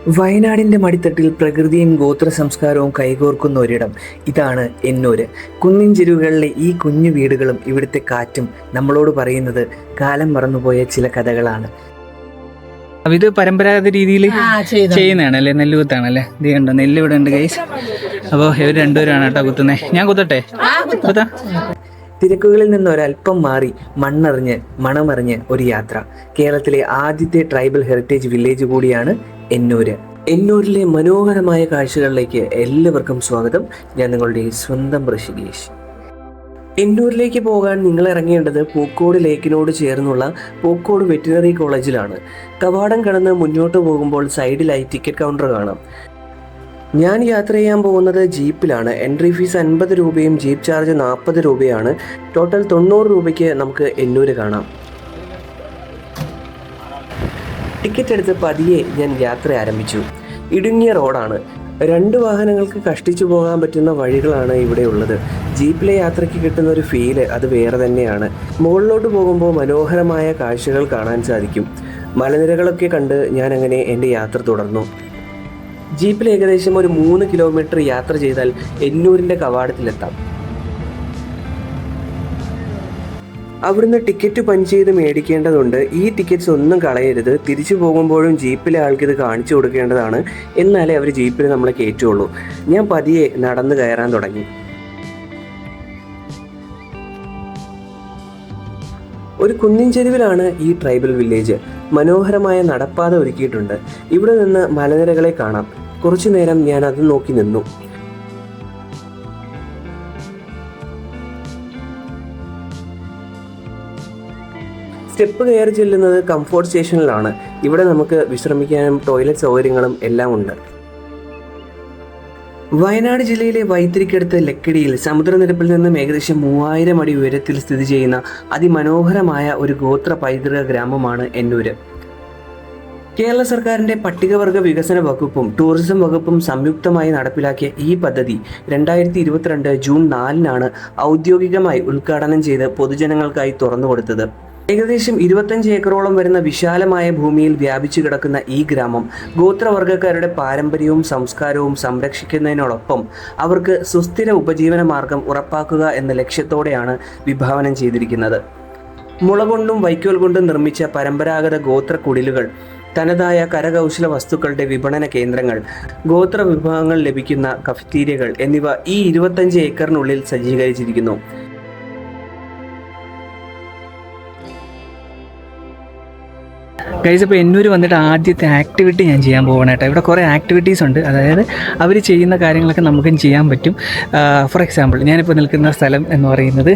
വയനാടിൻ്റെ മടിത്തട്ടിൽ പ്രകൃതിയും ഗോത്ര സംസ്കാരവും കൈകോർക്കുന്ന ഒരിടം ഇതാണ് എന്നൂര്. കുന്നിൻ ചെരുവുകളിലെ ഈ കുഞ്ഞു വീടുകളും ഇവിടുത്തെ കാറ്റും നമ്മളോട് പറയുന്നത് കാലം മറന്നുപോയ ചില കഥകളാണ്. ഇത് പരമ്പരാഗത രീതിയിൽ ചെയ്യുന്നതാണല്ലേ, നെല്ല് കുത്താണല്ലേ. ഇത് കണ്ടോ, നെല്ല് ഇവിടെ ഉണ്ട് ഗൈസ്. അപ്പോൾ ഇവർ രണ്ടുപേരാണ് കേട്ടോ കുത്തുന്നത്. ഞാൻ കുത്തട്ടെ? കുത്താ. തിരക്കുകളിൽ നിന്ന് ഒരല്പം മാറി മണ്ണറിഞ്ഞ് മണമറിഞ്ഞ് ഒരു യാത്ര. കേരളത്തിലെ ആദ്യത്തെ ട്രൈബൽ ഹെറിറ്റേജ് വില്ലേജ് കൂടിയാണ് എന്നൂര്. എന്നൂരിലെ മനോഹരമായ കാഴ്ചകളിലേക്ക് എല്ലാവർക്കും സ്വാഗതം. ഞാൻ നിങ്ങളുടെ സ്വന്തം ഋഷികേശ്. എന്നൂരിലേക്ക് പോകാൻ നിങ്ങൾ ഇറങ്ങേണ്ടത് പൂക്കോട് ലേക്കിനോട് ചേർന്നുള്ള പൂക്കോട് വെറ്റിനറി കോളേജിലാണ്. കവാടം കടന്ന് മുന്നോട്ട് പോകുമ്പോൾ സൈഡിലായി ടിക്കറ്റ് കൗണ്ടർ കാണാം. ഞാൻ യാത്ര ചെയ്യാൻ പോകുന്നത് ജീപ്പിലാണ്. എൻട്രി ഫീസ് 50 രൂപയും ജീപ്പ് ചാർജ് 40 രൂപയാണ്. ടോട്ടൽ 90 രൂപയ്ക്ക് നമുക്ക് എന്നൂര് കാണാം. ടിക്കറ്റ് എടുത്ത് പതിയെ ഞാൻ യാത്ര ആരംഭിച്ചു. ഇടുങ്ങിയ റോഡാണ്. 2 വാഹനങ്ങൾക്ക് കഷ്ടിച്ചു പോകാൻ പറ്റുന്ന വഴികളാണ് ഇവിടെ ഉള്ളത്. ജീപ്പിലെ യാത്രയ്ക്ക് കിട്ടുന്ന ഒരു ഫീല് അത് വേറെ തന്നെയാണ്. മുകളിലോട്ട് പോകുമ്പോൾ മനോഹരമായ കാഴ്ചകൾ കാണാൻ സാധിക്കും. മലനിരകളൊക്കെ കണ്ട് ഞാൻ അങ്ങനെ എൻ്റെ യാത്ര തുടർന്നു. ജീപ്പിൽ ഏകദേശം ഒരു 3 കിലോമീറ്റർ യാത്ര ചെയ്താൽ എന്നൂരിൻ്റെ കവാടത്തിലെത്താം. അവിടുന്ന് ടിക്കറ്റ് പഞ്ച് ചെയ്ത് മേടിക്കേണ്ടതുണ്ട്. ഈ ടിക്കറ്റ്സ് ഒന്നും കളയരുത്. തിരിച്ചു പോകുമ്പോഴും ജീപ്പിലെ ആൾക്ക് ഇത് കാണിച്ചു കൊടുക്കേണ്ടതാണ്. എന്നാലേ അവർ ജീപ്പിൽ നമ്മളെ കയറ്റുള്ളൂ. ഞാൻ പതിയെ നടന്നു കയറാൻ തുടങ്ങി. ഒരു കുന്നിൻ ചെരുവിലാണ് ഈ ട്രൈബൽ വില്ലേജ്. മനോഹരമായ നടപ്പാത ഒരുക്കിയിട്ടുണ്ട്. ഇവിടെ നിന്ന് മലനിരകളെ കാണാം. കുറച്ചു നേരം ഞാൻ അത് നോക്കി നിന്നു. സ്റ്റെപ്പ് കയറി ചെല്ലുന്നത് കംഫോർട്ട് സ്റ്റേഷനിലാണ്. ഇവിടെ നമുക്ക് വിശ്രമിക്കാനും ടോയ്ലറ്റ് സൗകര്യങ്ങളും എല്ലാം ഉണ്ട്. വയനാട് ജില്ലയിലെ വൈത്തിരിക്കടുത്ത് ലക്കിടിയിൽ സമുദ്രനിരപ്പിൽ നിന്നും ഏകദേശം 3000 അടി ഉയരത്തിൽ സ്ഥിതി ചെയ്യുന്ന അതിമനോഹരമായ ഒരു ഗോത്ര പൈതൃക ഗ്രാമമാണ് എന്നൂര്. കേരള സർക്കാരിൻ്റെ പട്ടികവർഗ വികസന വകുപ്പും ടൂറിസം വകുപ്പും സംയുക്തമായി നടപ്പിലാക്കിയ ഈ പദ്ധതി 2022 ജൂൺ 4-നാണ് ഔദ്യോഗികമായി ഉദ്ഘാടനം ചെയ്ത് പൊതുജനങ്ങൾക്കായി തുറന്നു കൊടുത്തത്. ഏകദേശം 25 ഏക്കറോളം വരുന്ന വിശാലമായ ഭൂമിയിൽ വ്യാപിച്ചു കിടക്കുന്ന ഈ ഗ്രാമം ഗോത്രവർഗക്കാരുടെ പാരമ്പര്യവും സംസ്കാരവും സംരക്ഷിക്കുന്നതിനോടൊപ്പം അവർക്ക് സുസ്ഥിര ഉപജീവന മാർഗം ഉറപ്പാക്കുക എന്ന ലക്ഷ്യത്തോടെയാണ് വിഭാവനം ചെയ്തിരിക്കുന്നത്. മുള കൊണ്ടും വൈക്കോൽ കൊണ്ടും നിർമ്മിച്ച പരമ്പരാഗത ഗോത്ര കുടിലുകൾ, തനതായ കരകൗശല വസ്തുക്കളുടെ വിപണന കേന്ദ്രങ്ങൾ, ഗോത്ര വിഭവങ്ങൾ ലഭിക്കുന്ന കഫറ്റീരിയകൾ എന്നിവ ഈ 25 ഏക്കറിനുള്ളിൽ സജ്ജീകരിച്ചിരിക്കുന്നു. ഗൈസ്, അപ്പോൾ എന്നൂർ വന്നിട്ട് ആദ്യത്തെ ആക്ടിവിറ്റി ഞാൻ ചെയ്യാൻ പോകണം കേട്ടോ. ഇവിടെ കുറേ ആക്ടിവിറ്റീസ് ഉണ്ട്. അതായത് അവർ ചെയ്യുന്ന കാര്യങ്ങളൊക്കെ നമുക്കും ചെയ്യാൻ പറ്റും. ഫോർ എക്സാമ്പിൾ, ഞാനിപ്പോൾ നിൽക്കുന്ന സ്ഥലം എന്ന് പറയുന്നത്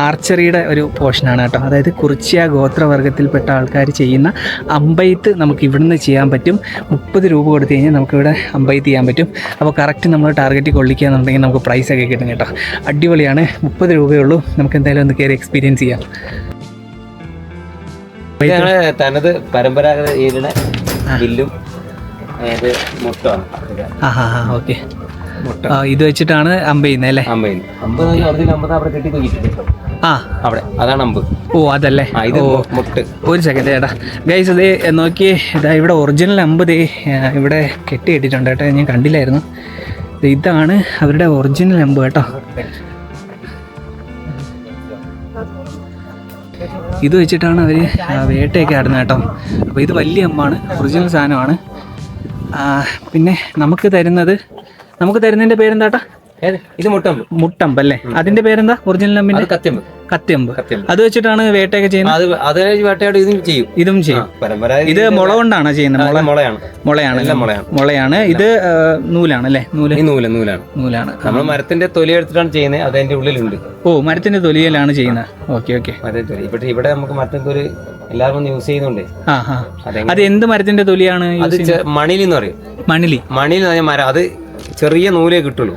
ആർച്ചറിയുടെ ഒരു പോർഷനാണ് കേട്ടോ. അതായത് കുറിച്യ ഗോത്രവർഗത്തിൽപ്പെട്ട ആൾക്കാർ ചെയ്യുന്ന അമ്പെയ്ത്ത് നമുക്ക് ഇവിടുന്ന് ചെയ്യാൻ പറ്റും. 30 രൂപ കൊടുത്തു കഴിഞ്ഞാൽ നമുക്കിവിടെ അമ്പെയ്ത്ത് ചെയ്യാൻ പറ്റും. അപ്പോൾ കറക്റ്റ് നമ്മൾ ടാർഗറ്റ് കൊള്ളിക്കുക എന്നുണ്ടെങ്കിൽ നമുക്ക് പ്രൈസൊക്കെ കിട്ടും കേട്ടോ. അടിപൊളിയാണ്. 30 രൂപയേ ഉള്ളൂ. നമുക്ക് എന്തായാലും ഒന്ന് കയറി എക്സ്പീരിയൻസ് ചെയ്യാം. തനത് പരമ്പരാഗത രീതിയുടെ വില്ലും മുട്ടാണ്. ഓക്കെ, ഇത് വെച്ചിട്ടാണ് അമ്പ് ചെയ്യുന്നത് അല്ലേ? അവിടെ കെട്ടി തൂക്കിയിട്ടുണ്ട്. അവിടെ അതാണ് അമ്പ്. ഓ, അതല്ലേ. മുട്ട്. ഒരു സെക്കൻഡ് ചേട്ടാ. ഗൈസ്, അതേ നോക്കിയേ, ഇതാ ഇവിടെ ഒറിജിനൽ അമ്പ് ദേ ഇവിടെ കെട്ടിയിട്ടിട്ടുണ്ട് കേട്ടോ. ഞാൻ കണ്ടില്ലായിരുന്നു. ഇതാണ് അവരുടെ ഒറിജിനൽ അമ്പ് കേട്ടോ. ഇത് വെച്ചിട്ടാണ് അവർ വേട്ടയൊക്കെ ആടുന്നത് കേട്ടോ. അപ്പോൾ ഇത് വലിയ അമ്പാണ്, ഒറിജിനൽ സാധനമാണ്. പിന്നെ നമുക്ക് തരുന്നതിൻ്റെ പേരെന്താട്ടാ? ഇത് മുട്ടമ്പ് അല്ലേ? അതിൻ്റെ പേരെന്താ ഒറിജിനൽ അമ്പിൻ്റെ? കത്തിയമ്പ്. അത് വെച്ചിട്ടാണ് വേട്ടയൊക്കെ ചെയ്യുന്നത്. ഇതും ചെയ്യും. ഇത് മുള കൊണ്ടാണ് ചെയ്യുന്നത്. മുളയാണ്. ഇത് നൂലാണ് അല്ലേ? നൂലാണ്. നമ്മൾ മരത്തിന്റെ തൊലി എടുത്തിട്ടാണ് ചെയ്യുന്നത്. അത് അതിന്റെ ഉള്ളിലുണ്ട്. ഓ, മരത്തിന്റെ തൊലിയിലാണ് ചെയ്യുന്നത്. ഓക്കെ. ഇവിടെ നമുക്ക് മരത്തിന്റെ എല്ലാവരും യൂസ് ചെയ്യുന്നുണ്ട്. അത് എന്ത് മരത്തിന്റെ തൊലിയാണ്? അത് മണിലി എന്ന് പറയും. മണിലി എന്ന് പറഞ്ഞ മരം. അത് ചെറിയ നൂലേ കിട്ടുള്ളൂ.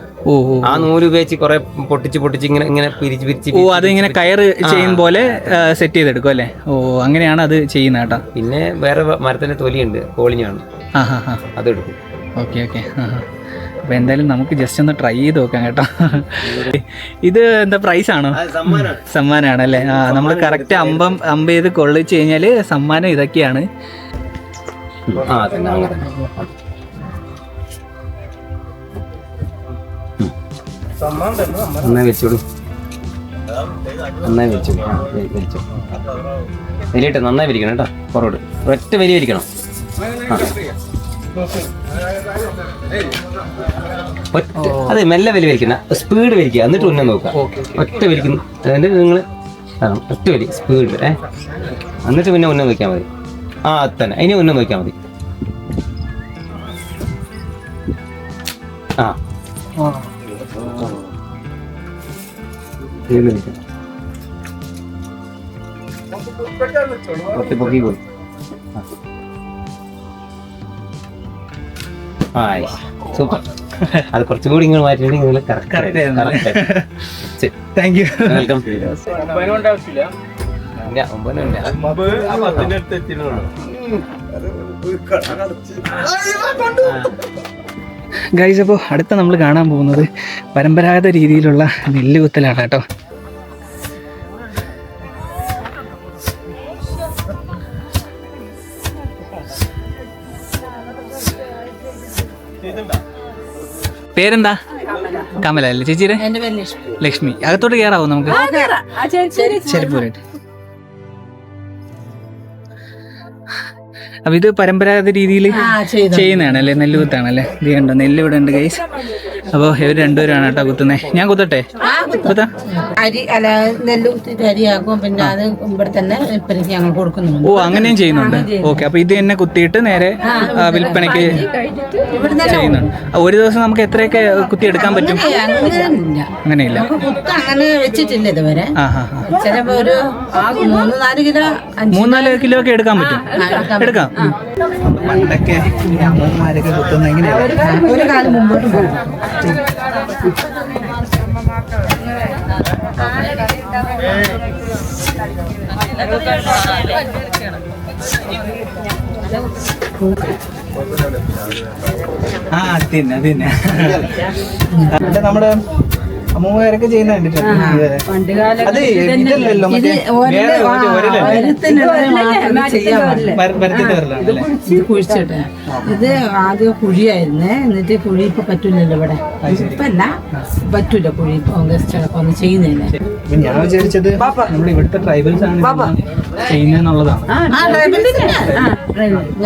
ആ നൂല് ഉപയോഗിച്ച് കുറെ പൊട്ടിച്ച് ഇങ്ങനെ പിരിച്ച് അതിങ്ങനെ കയറ് ചെയ്യുന്ന പോലെ സെറ്റ് ചെയ്തെടുക്കും അല്ലേ? ഓ, അങ്ങനെയാണ് അത് ചെയ്യുന്നത് കേട്ടോ. പിന്നെ വേറെ മരത്തിന്റെ തൊലിയുണ്ട്, കോളിഞ്ഞാണ്, അതെടുക്കും. ഓക്കെ. അപ്പോൾ എന്തായാലും നമുക്ക് ജസ്റ്റ് ഒന്ന് ട്രൈ ചെയ്ത് നോക്കാം കേട്ടോ. ഇത് എന്താ പ്രൈസ് ആണോ? സമ്മാനമാണ് അല്ലേ? നമ്മൾ കറക്റ്റ് അമ്പ് ചെയ്ത് കൊള്ളിച്ച് കഴിഞ്ഞാൽ സമ്മാനം ഇതൊക്കെയാണ്. ആ തന്നെ അങ്ങനെ. നന്നായി വെച്ചോളൂ, നന്നായി വെച്ചോളൂ. വലിച്ചോ, വലിയിട്ട് നന്നായി വലിക്കണം കേട്ടോ. പുറകോട്ട് ഒറ്റ വലി വലിക്കണം. അതെ, മെല്ലെ വലി വലിക്കുന്ന, സ്പീഡ് വലിക്കുക, എന്നിട്ട് ഉന്നം നോക്കുക. ഒറ്റ വലിക്കുന്നു, എന്നിട്ട് നിങ്ങൾ ഒറ്റ വലി സ്പീഡ്, എന്നിട്ട് പിന്നെ ഉന്നം നോക്കിയാൽ മതി. ആ അത് തന്നെ, ഇനി ഉന്നം നോക്കിയാൽ മതി. ആ പൊക്കി പോയി. ആ സൂപ്പർ. അത് കുറച്ചും കൂടി നിങ്ങൾ മാറ്റിയിട്ട് നിങ്ങൾ താങ്ക് യു. വെൽക്കം. ഗൈസ്, അപ്പോൾ അടുത്ത നമ്മൾ കാണാൻ പോകുന്നത് പരമ്പരാഗത രീതിയിലുള്ള നെല്ലുകുത്തലാണ് കേട്ടോ. പേരെന്താ? കമല അല്ലേ ചേച്ചിയുടെ? ലക്ഷ്മി. അകത്തോട്ട് കയറാവോ നമുക്ക്? ചെരുപ്പൂരായിട്ട്. അപ്പൊ ഇത് പരമ്പരാഗത രീതിയിൽ ചെയ്യുന്നതാണല്ലേ, നെല്ലുകുത്താണല്ലേ. ഇത് കണ്ടോ, നെല്ല് ഇവിടെ ഉണ്ട് ഗൈസ്. അപ്പോൾ ഇവർ രണ്ടുപേരാണ് കേട്ടോ കുത്തുന്നത്. ഞാൻ കുത്തട്ടെ? അരി അല്ല, നെല്ല് കുത്തിട്ട് അരിയാക്കും. പിന്നെ അത് ഇവിടെ തന്നെ വിൽപ്പനയ്ക്ക് ഞങ്ങൾ കൊടുക്കുന്നുണ്ട്. ഓ, അങ്ങനെയും ചെയ്യുന്നുണ്ട്. ഓക്കെ, അപ്പൊ ഇത് തന്നെ കുത്തിയിട്ട് നേരെ വിൽപ്പനയ്ക്ക് ചെയ്യുന്നുണ്ട്. ഒരു ദിവസം നമുക്ക് എത്രയൊക്കെ കുത്തി എടുക്കാൻ പറ്റും? അങ്ങനെയില്ല, അങ്ങനെ വെച്ചിട്ടില്ല ഇതുവരെ. ചിലപ്പോ ഒരു 3-4 കിലോ 3-4 കിലോ ഒക്കെ എടുക്കാൻ പറ്റും. എടുക്കാം. പണ്ടൊക്കെ അമ്മമാരൊക്കെ കുത്തുന്ന എങ്ങനെയാണ്? ഒരു കാലം മുമ്പോട്ട് പോകും. ആ അതിന്നെ അതിന്നെ നമ്മുടെ അമ്മൂമ്മമാരൊക്കെ ചെയ്യുന്ന കണ്ടിട്ടുണ്ട്. അത് ഇതല്ലല്ലോ, മറ്റേ കുഴിച്ചിട്ട് ഇത് ആദ്യം കുഴിയായിരുന്നേ. എന്നിട്ട് കുഴി ഇപ്പൊ പറ്റൂലല്ലോ ഇവിടെ. ഇപ്പല്ല, പറ്റൂല കുഴി. ഗസ്റ്റൊക്കെ ഒന്ന് ചെയ്യുന്നില്ല. ഞാൻ വിചാരിച്ചത് നമ്മുടെ ഇവിടുത്തെ ട്രൈബൽസ് ആണ് ചെയ്യുന്നതെന്നുള്ളതാണ്.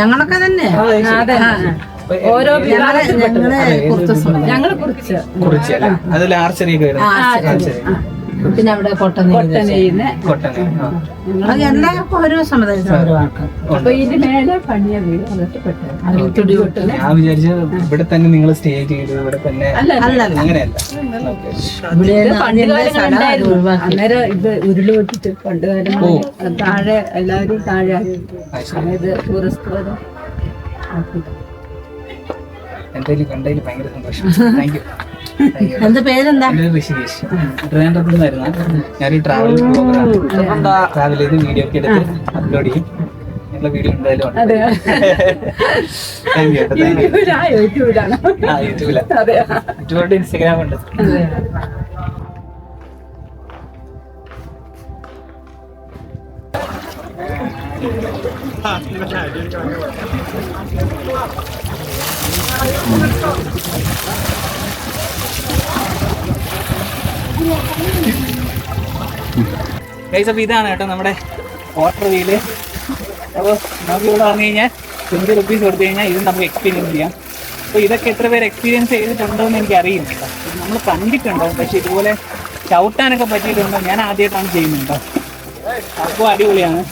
ഞങ്ങളൊക്കെ തന്നെ ഓരോ അതിൽ ആർച്ചറിയൊക്കെ പിന്നെ അവിടെ എല്ലാവർക്കും ഓരോ സമുദായത്തിനും ഓരോ ആൾക്കാർ. ഞാൻ വിചാരിച്ചത് ഇവിടെ തന്നെ നിങ്ങൾ സ്റ്റേ ചെയ്തു, ഇവിടെ തന്നെ. അങ്ങനെയല്ല, അന്നേരം ഇത് ഉരുള് വെച്ചിട്ട് പണ്ട് കാലം താഴെ എല്ലാവരും താഴെ ടൂറിസ്റ്റ് എന്തായാലും കണ്ടതിൽ ഭയങ്കര സന്തോഷം. Thank U. എന്താ പേരെന്താ? ഋഷികേഷ്. ട്രിവാൻഡ്രത്തിൽ നിന്നായിരുന്നു. ഞാനൊരു ട്രാവൽ ട്രാവൽ ചെയ്ത് വീഡിയോ ഒക്കെ എടുത്ത് അപ്ലോഡ് ചെയ്യും. നിങ്ങളുടെ വീഡിയോ എന്തായാലും ഉണ്ട്. Thank you. Thank you. യൂട്യൂബിലാണ്. യൂട്യൂബിലുണ്ട്, ഇൻസ്റ്റാഗ്രാം ഉണ്ട്. ഗൈസ്, അപ്പോൾ ഇതാണ് കേട്ടോ നമ്മുടെ വാട്ടർ വീല്. അപ്പോൾ നമുക്ക് ഇവിടെ വന്നു കഴിഞ്ഞാൽ 20 റുപ്പീസ് കൊടുത്തു കഴിഞ്ഞാൽ ഇത് നമുക്ക് എക്സ്പീരിയൻസ് ചെയ്യാം. അപ്പോൾ ഇതൊക്കെ എത്ര പേര് എക്സ്പീരിയൻസ് ചെയ്തിട്ടുണ്ടോ എന്ന് എനിക്ക് അറിയില്ല കേട്ടോ. ഇത് നമ്മൾ കണ്ടിട്ടുണ്ടാവും, പക്ഷേ ഇതുപോലെ ചവിട്ടാനൊക്കെ പറ്റിയിട്ടുണ്ടോ ഞാൻ ആദ്യമായിട്ടാണ് ചെയ്യുന്നുണ്ടോ. അപ്പോൾ അടിപൊളിയാണ്.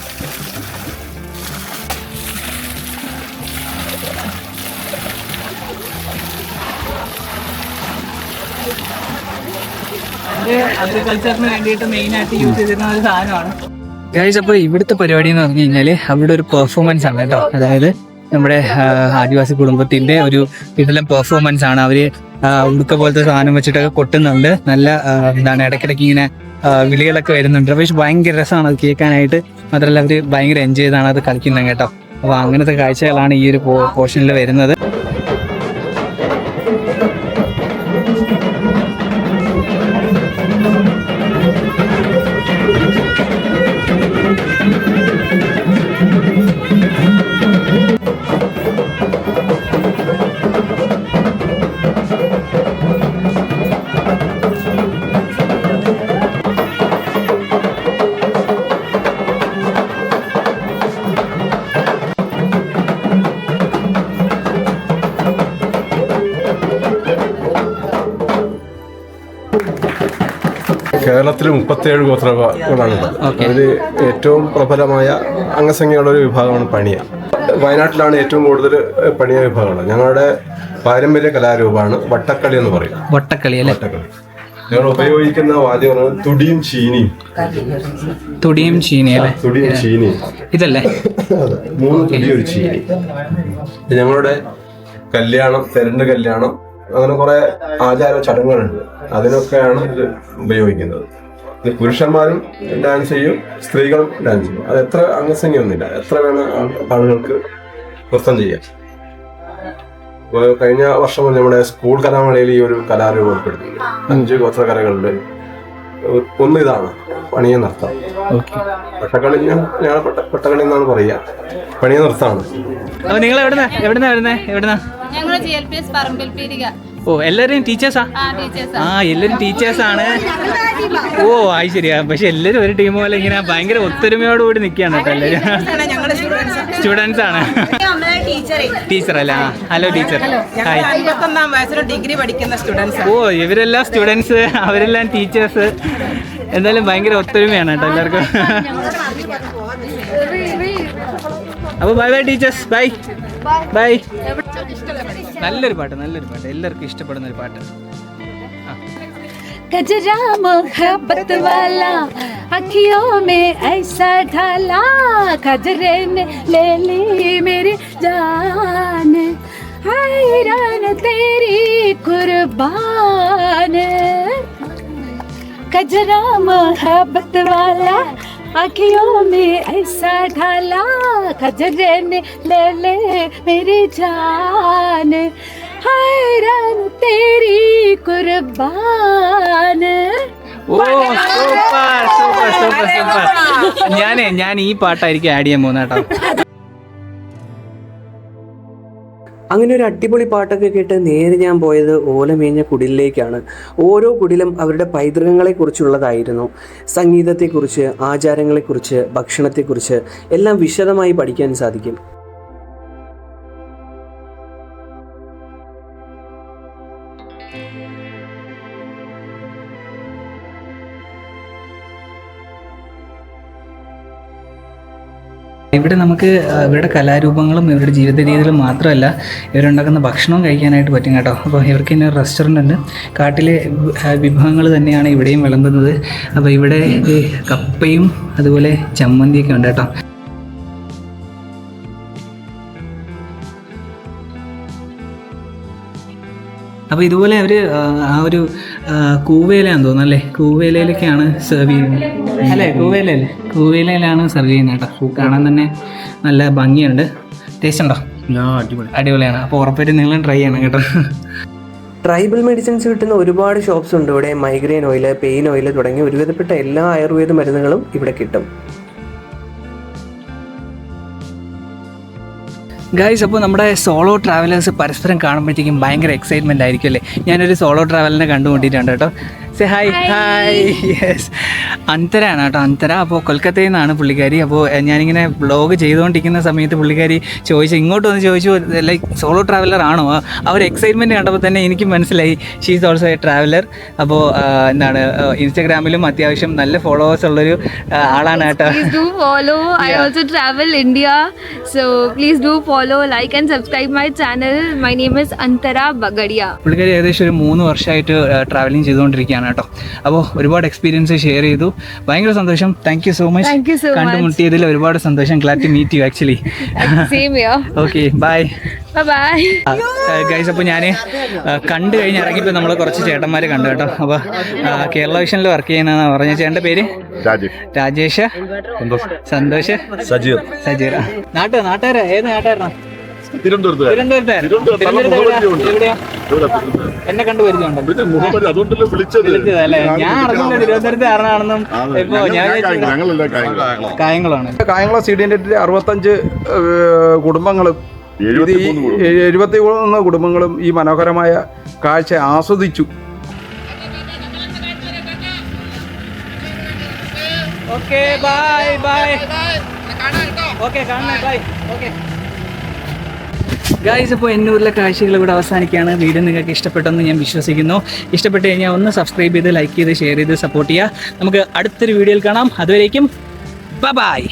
അഗ്രികൾച്ചറിന് വേണ്ടിയിട്ട് മെയിനായിട്ട് യൂസ് ചെയ്തിരുന്ന ഒരു സാധനമാണ് ഗൈസ്. അപ്പോൾ ഇവിടുത്തെ പരിപാടി എന്ന് പറഞ്ഞു കഴിഞ്ഞാൽ അവിടെ ഒരു പെർഫോമൻസ് ആണ് കേട്ടോ. അതായത് നമ്മുടെ ആദിവാസി കുടുംബത്തിന്റെ ഒരു ഇതിലും പെർഫോമൻസ് ആണ്. അവര് ഉടുക്ക പോലത്തെ സാധനം വെച്ചിട്ടൊക്കെ കൊട്ടുന്നുണ്ട്. നല്ല എന്താണ്, ഇടയ്ക്കിടയ്ക്ക് ഇങ്ങനെ വിളികളൊക്കെ വരുന്നുണ്ട്. പക്ഷേ ഭയങ്കര രസമാണ് അത് കേൾക്കാനായിട്ട്. മാത്രമല്ല അവർ ഭയങ്കര എൻജോയ് ചെയ്താണ് അത് കളിക്കുന്നത് കേട്ടോ. അപ്പോൾ അങ്ങനത്തെ കാഴ്ചകളാണ് ഈ ഒരു പോർഷനിൽ വരുന്നത്. കേരളത്തിൽ 37 ഗോത്രങ്ങളാണുള്ളത്. അതിൽ ഏറ്റവും പ്രബലമായ അംഗസംഖ്യയുള്ള ഒരു വിഭാഗമാണ് പണിയ. വയനാട്ടിലാണ് ഏറ്റവും കൂടുതൽ പണിയ വിഭാഗമുള്ളത്. ഞങ്ങളുടെ പാരമ്പര്യ കലാരൂപമാണ് വട്ടക്കളി എന്ന് പറയും. വട്ടക്കളി അല്ലേ? വട്ടക്കളി ഞങ്ങൾ ഉപയോഗിക്കുന്ന വാദ്യമാണ് തുടിയും ചീനിയും. തുടിയും ചീനിയും അല്ലേ? തുടിയും ചീനിയും ഇതല്ലേ? 3 തുടി ഒരു ചീനി. ഞങ്ങളുടെ കല്യാണം, തെരണ്ട് കല്യാണം, അങ്ങനെ കുറെ ആചാര ചടങ്ങുകളുണ്ട്. അതിനൊക്കെയാണ് ഇത് ഉപയോഗിക്കുന്നത്. ഇത് പുരുഷന്മാരും ഡാൻസ് ചെയ്യും, സ്ത്രീകളും ഡാൻസ് ചെയ്യും. അത് എത്ര അംഗസംഖ്യൊന്നുമില്ല, എത്ര വേണം ആളുകൾക്ക് നൃത്തം ചെയ്യാം. കഴിഞ്ഞ വർഷം നമ്മുടെ സ്കൂൾ കലാമേളയിൽ ഈ ഒരു കലാരൂപം ഉൾപ്പെടുത്തി. 5 ഗോത്രകലകളുടെ ഒന്ന് ഇതാണ് പണിയ നൃത്തം. പട്ടക്കളി ഞങ്ങൾ പട്ടക്കളി എന്നാണ് പറയുക. പണിയ നൃത്തമാണ്. അപ്പൊ നിങ്ങൾ എവിടുന്നാ? ഞങ്ങൾ GLPS പറമ്പിൽപീടിക. ഓ, എല്ലാവരും ടീച്ചേഴ്സാ? ആ, എല്ലാവരും ടീച്ചേഴ്സാണ്. ഓ, അത് ശരിയാ. പക്ഷെ എല്ലാവരും ഒരു ടീം പോലെ ഇങ്ങനെ ഭയങ്കര ഒത്തൊരുമയോടുകൂടി നിൽക്കുകയാണ് കേട്ടോ എല്ലാവരും. സ്റ്റുഡൻസ് ആണ്. ടീച്ചർ അല്ല? Hello teacher. ഹായ്. 21ാം വയസ്സിൽ ഡിഗ്രി പഠിക്കുന്ന സ്റ്റുഡൻസ്. ഓ, ഇവരെല്ലാം സ്റ്റുഡൻസ്, അവരെല്ലാം ടീച്ചേഴ്സ്. എന്തായാലും ഭയങ്കര ഒത്തൊരുമയാണ് കേട്ടോ എല്ലാവർക്കും. അപ്പോൾ ബൈ ടീച്ചേഴ്സ്. ബൈ. നല്ലൊരു പാട്ട് എല്ലാവർക്കും ഇഷ്ടപ്പെടുന്ന ഒരു പാട്ട്. कजरा मोहब्बत वाला अखियों में ऐसा ढाला, कजरे ने ले ली मेरी जान, हैरान तेरी कुर्बान. कजरा मोहब्बत वाला अखियों में ऐसा ढाला, कजरे ने ले ले मेरी जान, हैरान तेरी कुर्बान. ഓ, സൂപ്പർ. ഞാൻ ഈ പാട്ടായിരിക്കും ആഡ് ചെയ്യാൻ പോകുന്നത് കേട്ടോ. അങ്ങനെ ഒരു അടിപൊളി പാട്ടൊക്കെ കേട്ട് നേരെ ഞാൻ പോയത് ഓലമേഞ്ഞ കുടിലിലേക്കാണ്. ഓരോ കുടിലും അവരുടെ പൈതൃകങ്ങളെക്കുറിച്ചുള്ളതായിരുന്നു. സംഗീതത്തെക്കുറിച്ച്, ആചാരങ്ങളെക്കുറിച്ച്, ഭക്ഷണത്തെക്കുറിച്ച് എല്ലാം വിശദമായി പഠിക്കാൻ സാധിക്കും. ഇവിടെ നമുക്ക് ഇവരുടെ കലാരൂപങ്ങളും ഇവരുടെ ജീവിത രീതികളും മാത്രമല്ല ഇവരുണ്ടാക്കുന്ന ഭക്ഷണവും കഴിക്കാനായിട്ട് പറ്റും കേട്ടോ. അപ്പോൾ ഇവർക്ക് തന്നെ റെസ്റ്റോറൻ്റ് ഉണ്ട്. കാട്ടിലെ വിഭവങ്ങൾ തന്നെയാണ് ഇവിടെയും വിളമ്പുന്നത്. അപ്പോൾ ഇവിടെ ഈ കപ്പയും അതുപോലെ ചമ്മന്തിയൊക്കെ ഉണ്ട് കേട്ടോ. അപ്പോൾ ഇതുപോലെ അവർ ആ ഒരു കൂവേലയാണെന്ന് തോന്നുന്നു അല്ലേ? കൂവേലയിലൊക്കെയാണ് സെർവ് ചെയ്യുന്നത് അല്ലേ? കൂവേലയിലാണ് സെർവ് ചെയ്യുന്നത് കേട്ടോ. കാണാൻ തന്നെ നല്ല ഭംഗിയുണ്ട്. ടേസ്റ്റ് ഉണ്ടോ? അടിപൊളിയാണ്. അപ്പോൾ ഉറപ്പായിട്ടും നിങ്ങളും ട്രൈ ചെയ്യണം കേട്ടോ. ട്രൈബൽ മെഡിസിൻസ് കിട്ടുന്ന ഒരുപാട് ഷോപ്സ് ഉണ്ട് ഇവിടെ. മൈഗ്രെയിൻ ഓയിൽ, പെയിൻ ഓയിൽ തുടങ്ങി ഒരുവിധപ്പെട്ട എല്ലാ ആയുർവേദ മരുന്നുകളും ഇവിടെ കിട്ടും. ഗൈസ്, അപ്പോൾ നമ്മുടെ സോളോ ട്രാവലേഴ്സ് പരസ്പരം കാണുമ്പോഴത്തേക്കും ഭയങ്കര എക്സൈറ്റ്മെൻ്റ് ആയിരിക്കും അല്ലേ? ഞാനൊരു സോളോ ട്രാവലിനെ കണ്ടുകൊണ്ടിട്ടുണ്ട് കേട്ടോ. Say hi. യെസ്, അന്തരാണ് കേട്ടോ. അന്തര. അപ്പോൾ കൊൽക്കത്തയിൽ നിന്നാണ് പുള്ളിക്കാരി. അപ്പോൾ ഞാനിങ്ങനെ വ്ളോഗ് ചെയ്തുകൊണ്ടിരിക്കുന്ന സമയത്ത് പുള്ളിക്കാരി ഇങ്ങോട്ട് വന്ന് ചോദിച്ചു ലൈക്ക് സോളോ ട്രാവലർ ആണോ? ആ ഒരു എക്സൈറ്റ്മെൻറ്റ് കണ്ടപ്പോൾ തന്നെ എനിക്ക് മനസ്സിലായി she is also A traveller. അപ്പോൾ ഇൻസ്റ്റാഗ്രാമിലും അത്യാവശ്യം നല്ല ഫോളോവേഴ്സ് ഉള്ളൊരു ആളാണ് കേട്ടോ. Please do follow. I also travel India, so please do follow, like and subscribe my channel. My name is Antara Bagadia. പുള്ളിക്കാരി ഏകദേശം ഒരു 3 വർഷമായിട്ട് ട്രാവലിംഗ് ചെയ്തുകൊണ്ടിരിക്കുകയാണ് കേട്ടോ. അപ്പോൾ ഒരുപാട് എക്സ്പീരിയൻസ് ഷെയർ ചെയ്തു. ഭയങ്കര സന്തോഷം. Thank you so much. കണ്ടുമുട്ടിയതിൽ ഒരുപാട് സന്തോഷം. Glad to meet you actually. Same here. Okay, bye. Bye. Guys, അപ്പോൾ ഞാൻ കണ്ടു കഴിഞ്ഞ് ഇറങ്ങിയപ്പോൾ നമ്മൾ കുറച്ച് ചേട്ടന്മാരെ കണ്ടു കേട്ടോ. അപ്പോൾ കേരള വിഷനിൽ വർക്ക് ചെയ്യുന്നതെന്നാണ് പറഞ്ഞ ചേട്ടൻ്റെ പേര്? രാജേഷ്. സന്തോഷ്. സജീർ. നാട്ടുകാരാ? ഏത് നാട്ടുകാരനാണ്? തിരുവനന്തപുരത്ത്. എന്നെ കണ്ടു പരിചയമുണ്ടോ? വിളിച്ചതല്ലേ? ഞാൻ അറിഞ്ഞില്ല തിരുവനന്തപുരത്ത് കാരണമാണെന്നും. ഇപ്പൊ ഞാൻ കായംകുളമാണ്. കായംകുളം CDNet 65 കുടുംബങ്ങളും 73 കുടുംബങ്ങളും ഈ മനോഹരമായ കാഴ്ച ആസ്വദിച്ചു. Okay, bye. ഓക്കെ, കാണാം. ബൈ. ഓക്കെ. ഗായ്സ്, അപ്പോൾ എന്നൂരിലെ കാഴ്ചകൾ ഇവിടെ അവസാനിക്കുകയാണ്. വീഡിയോ നിങ്ങൾക്ക് ഇഷ്ടപ്പെട്ടെന്ന് ഞാൻ വിശ്വസിക്കുന്നു. ഇഷ്ടപ്പെട്ട് കഴിഞ്ഞാൽ ഒന്ന് സബ്സ്ക്രൈബ് ചെയ്ത്, ലൈക്ക് ചെയ്ത്, ഷെയർ ചെയ്ത് സപ്പോർട്ട് ചെയ്യുക. നമുക്ക് അടുത്തൊരു വീഡിയോയിൽ കാണാം. അതുവരേക്കും ബൈ.